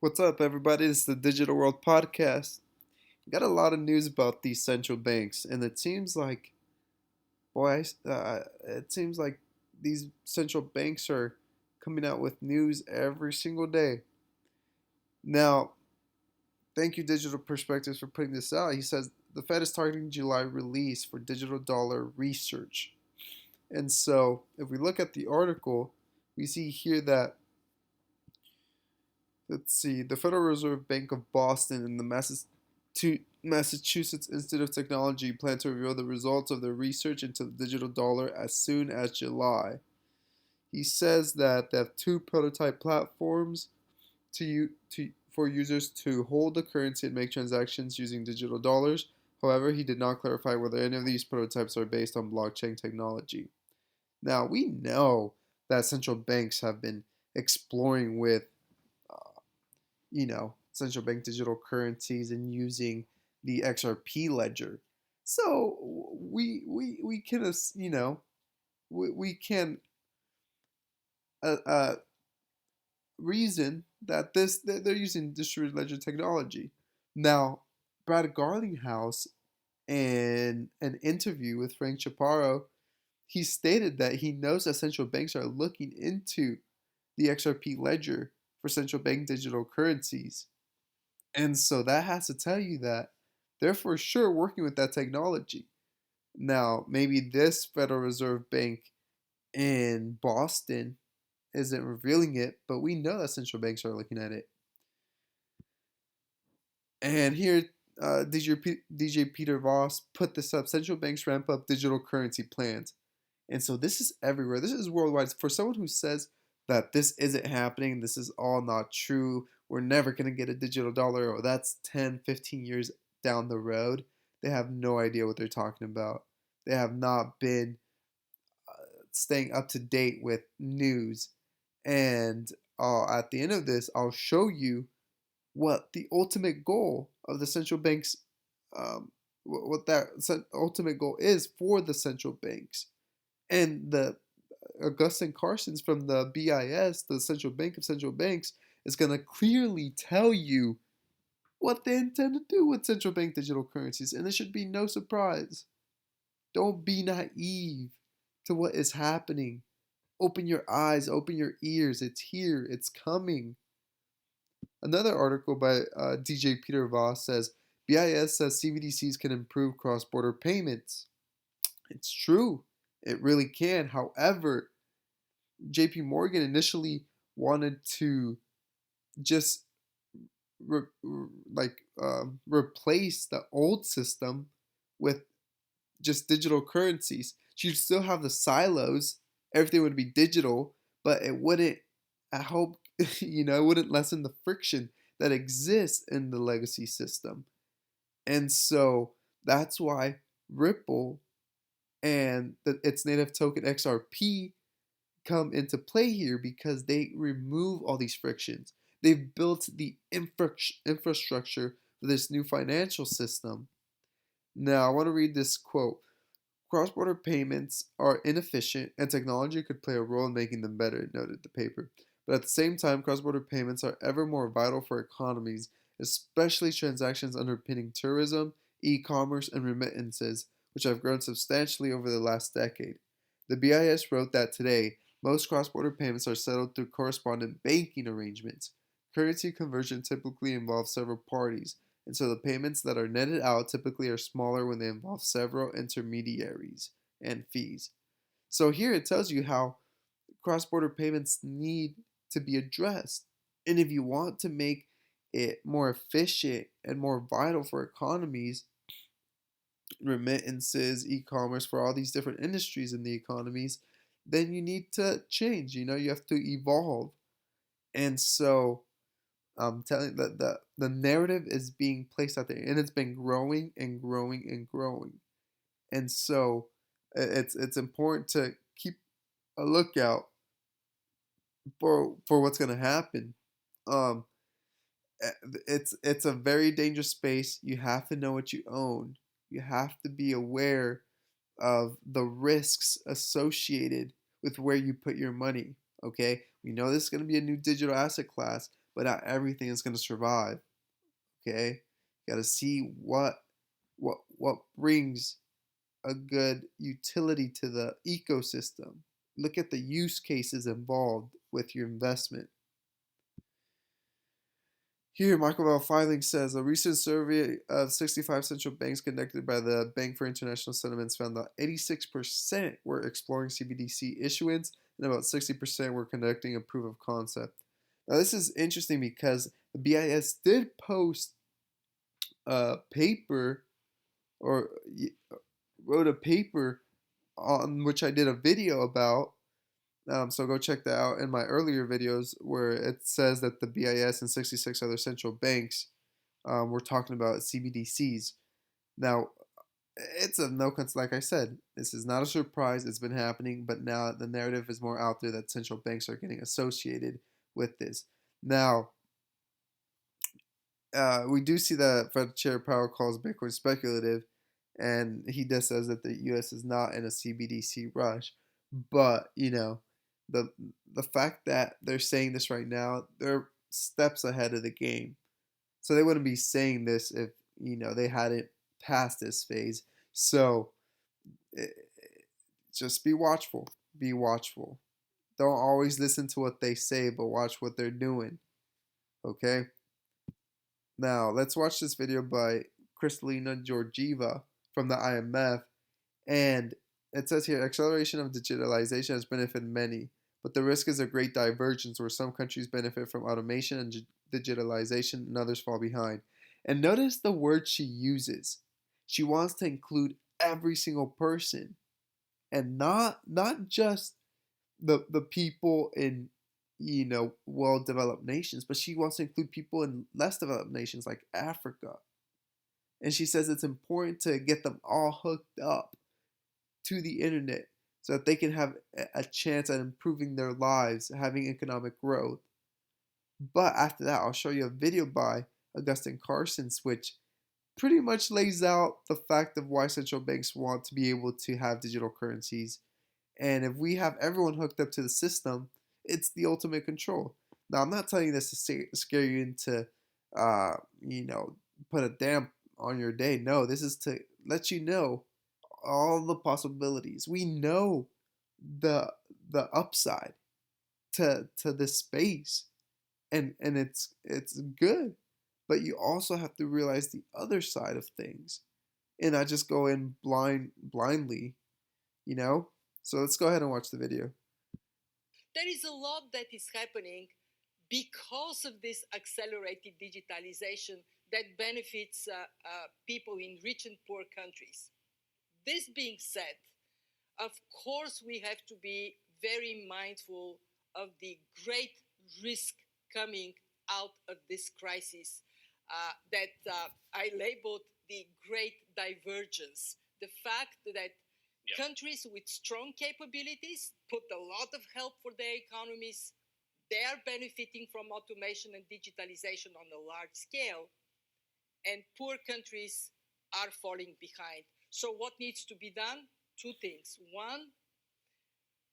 What's up, everybody? This is the Digital World Podcast. We got a lot of news about these central banks, and it seems like, it seems like these central banks are coming out with news every single day. Now, thank you, Digital Perspectives, for putting this out. He says the Fed is targeting July release for digital dollar research. And so, if we look at the article, we see here that let's see, the Federal Reserve Bank of Boston and the Massachusetts Institute of Technology plan to reveal the results of their research into the digital dollar as soon as July. He says that they have two prototype platforms for users to hold the currency and make transactions using digital dollars. However, he did not clarify whether any of these prototypes are based on blockchain technology. Now, we know that central banks have been exploring with central bank digital currencies and using the XRP ledger. So we can we can uh, uh, reason that they're using distributed ledger technology. Now, Brad Garlinghouse, in an interview with Frank Chaparro, he stated that he knows that central banks are looking into the XRP ledger for central bank digital currencies. And so that has to tell you that they're for sure working with that technology. Now, maybe this Federal Reserve Bank in Boston isn't revealing it, but we know that central banks are looking at it. And here, DJ Peter Voss put this up. Central banks ramp up digital currency plans. And so this is everywhere. This is worldwide. For someone who says that this isn't happening, this is all not true, we're never going to get a digital dollar, or that's 10, 15 years down the road, they have no idea what they're talking about. They have not been staying up to date with news. And at the end of this, I'll show you what the ultimate goal of the central banks, what that ultimate goal is for the central banks. And the Augustine Carson's from the BIS, the Central Bank of Central Banks, is going to clearly tell you what they intend to do with central bank digital currencies. And it should be no surprise. Don't be naive to what is happening. Open your eyes, open your ears. It's here, it's coming. Another article by DJ Peter Voss says BIS says CBDCs can improve cross border payments. It's true, it really can. However, JP Morgan initially wanted to just re- replace the old system with just digital currencies. So you'd still have the silos, everything would be digital, but it wouldn't, I hope, it wouldn't lessen the friction that exists in the legacy system. And so that's why Ripple and its native token XRP come into play here, because they remove all these frictions. They've built the infrastructure for this new financial system. Now, I want to read this quote. Cross border payments are inefficient, and technology could play a role in making them better, noted the paper. But at the same time, cross border payments are ever more vital for economies, especially transactions underpinning tourism, e commerce, and remittances, which have grown substantially over the last decade. The BIS wrote that today, most cross border payments are settled through correspondent banking arrangements. Currency conversion typically involves several parties, and so the payments that are netted out typically are smaller when they involve several intermediaries and fees. So here it tells you how cross border payments need to be addressed. And if you want to make it more efficient and more vital for economies, remittances, e commerce, for all these different industries in the economies, then you need to change. You have to evolve. And so I'm telling that the narrative is being placed out there, and it's been growing and growing and growing. And so it's important to keep a lookout for what's going to happen. Um, it's a very dangerous space. You have to know what you own. You have to be aware of the risks associated with where you put your money. Okay, we know this is going to be a new digital asset class, but not everything is going to survive. Okay, you got to see what brings a good utility to the ecosystem. Look at the use cases involved with your investment. Here, Michael Filing says a recent survey of 65 central banks conducted by the Bank for International Settlements found that 86% were exploring CBDC issuance and about 60% were conducting a proof of concept. Now, this is interesting because the BIS did post a paper or wrote a paper on which I did a video about. So go check that out in my earlier videos where it says that the BIS and 66 other central banks were talking about CBDCs. Now, it's of no concern. Like I said, this is not a surprise. It's been happening, but now the narrative is more out there that central banks are getting associated with this. Now, we do see that Fed Chair Powell calls Bitcoin speculative, and he does says that the U.S. is not in a CBDC rush. But the the fact that they're saying this right now, they're steps ahead of the game. So they wouldn't be saying this if they hadn't passed this phase. So it, just be watchful. Be watchful. Don't always listen to what they say, but watch what they're doing. Okay. Now, let's watch this video by Kristalina Georgieva from the IMF. And it says here acceleration of digitalization has benefited many, but the risk is a great divergence where some countries benefit from automation and digitalization and others fall behind. And notice the word she uses. She wants to include every single person and not just the people in well developed nations, but she wants to include people in less developed nations like Africa. And she says it's important to get them all hooked up to the internet so that they can have a chance at improving their lives, having economic growth. But after that, I'll show you a video by Augustine Carson's, which pretty much lays out the fact of why central banks want to be able to have digital currencies. And if we have everyone hooked up to the system, it's the ultimate control. Now, I'm not telling you this to scare you into, uh, you know, put a damp on your day. No, this is to let you know all the possibilities. We know the upside to this space, and it's good. But you also have to realize the other side of things, and not just go in blindly, you know. So let's go ahead and watch the video. There is a lot that is happening because of this accelerated digitalization that benefits people in rich and poor countries. This being said, of course, we have to be very mindful of the great risk coming out of this crisis that I labeled the great divergence. The fact that countries with strong capabilities put a lot of help for their economies. They are benefiting from automation and digitalization on a large scale, and poor countries are falling behind. So, what needs to be done? Two things. One,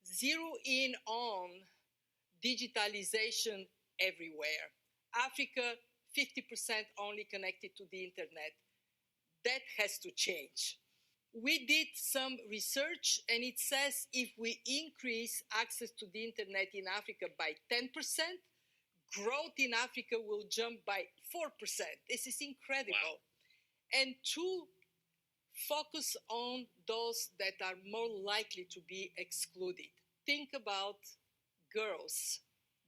zero in on digitalization everywhere. Africa, 50% only connected to the internet. That has to change. We did some research, and it says if we increase access to the internet in Africa by 10%, growth in Africa will jump by 4%. This is incredible. Wow. And two, focus on those that are more likely to be excluded. Think about girls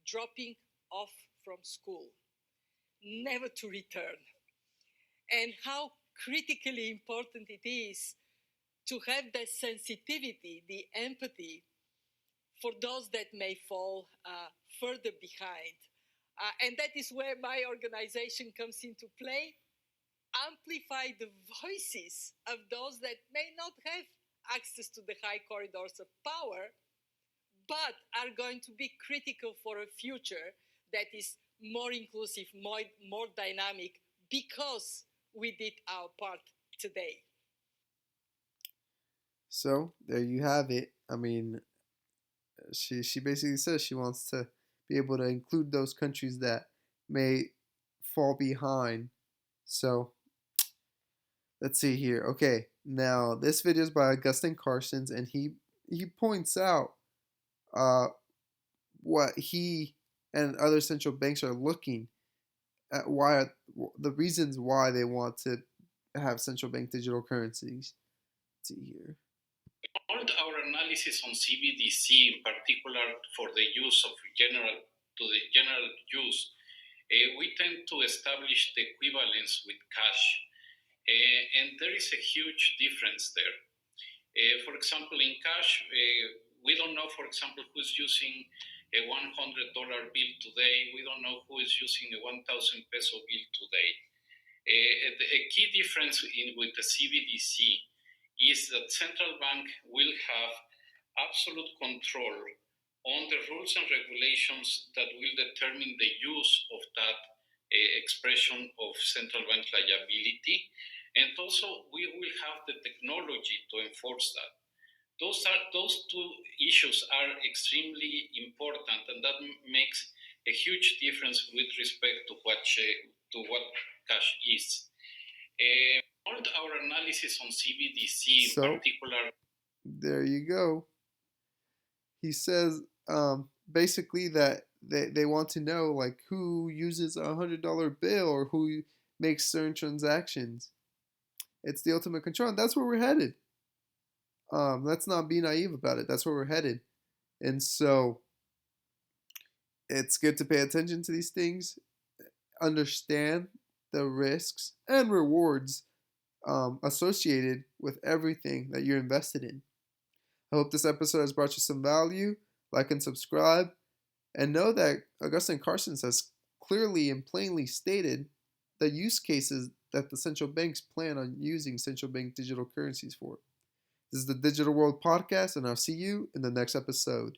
dropping off from school, never to return, and how critically important it is to have the sensitivity, the empathy for those that may fall further behind. And that is where my organization comes into play. Amplify the voices of those that may not have access to the high corridors of power, but are going to be critical for a future that is more inclusive, more dynamic, because we did our part today. So there you have it. I mean, she basically says she wants to be able to include those countries that may fall behind. So let's see here. Okay, now this video is by Augustine Carsons, and he points out uh, what he and other central banks are looking at, why the reasons why they want to have central bank digital currencies. Let's see here. All our analysis on CBDC, in particular for the use of general use, we tend to establish the equivalence with cash, and there is a huge difference there. For example, in cash, we don't know, for example, who's using a $100 bill today. We don't know who is using a 1,000 peso bill today. A key difference with the CBDC is that central bank will have absolute control on the rules and regulations that will determine the use of that expression of central bank liability, and also we will have the technology to enforce that. Those two issues are extremely important, and that makes a huge difference with respect to what cash is. All our analysis on CBDC, in So particular, there you go. He says basically that they want to know like who uses $100 bill or who makes certain transactions. It's the ultimate control, and that's where we're headed. Let's not be naive about it. That's where we're headed, and so it's good to pay attention to these things, understand the risks and rewards associated with everything that you're invested in. I hope this episode has brought you some value. Like and subscribe, and know that Augustine Carsons has clearly and plainly stated the use cases that the central banks plan on using central bank digital currencies for. This is the Digital World Podcast, and I'll see you in the next episode.